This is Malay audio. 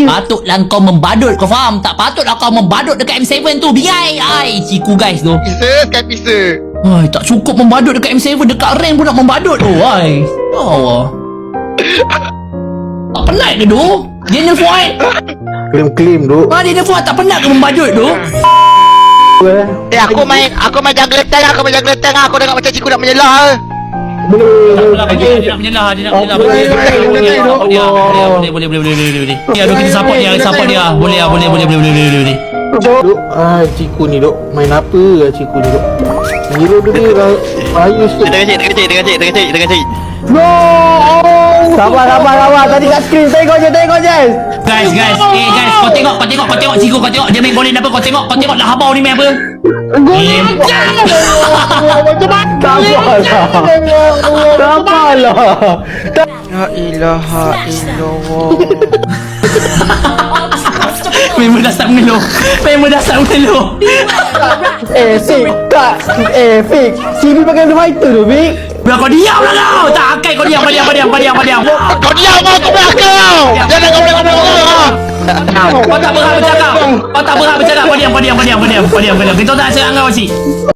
Patutlah kau membadut, kau faham? Tak patutlah kau membadut dekat M7 tu. Bingai. Ai, ciku guys tu. Pisa. Ai, tak cukup membadut dekat M7, dekat rank pun nak membadut tu. Ai. Allah. Tak penat ke tu? Daniel Fuad? Klaim tu. Daniel Fuad tak penat ke membadut tu? Aku main jungle tank. Aku dengar macam ciku nak menyelah. Dia nak menyelah. Boleh. Ya, kita support dia. Boleh. Duk, ciku ni duk. Main apa lah ciku ni duk. Hero dia bahaya sikit. Tengah cik. No! Sabar. Tadi kat screen. Tengok je. Guys, kau tengok ciku, kau tengok dia main golin apa, kau tengok lah habau ni main apa. Sabarlah. La ilaha illallah. Memang dah start mengeluh. Fik. Sini pakai fighter tu, Fik. Biar kau diam lah kau. Tak akai kau diam. Kau diam aku belakang. Jangan kau belakang. Kau tak berhak bercakap. Kau diam. Kita tak serang kau, cik.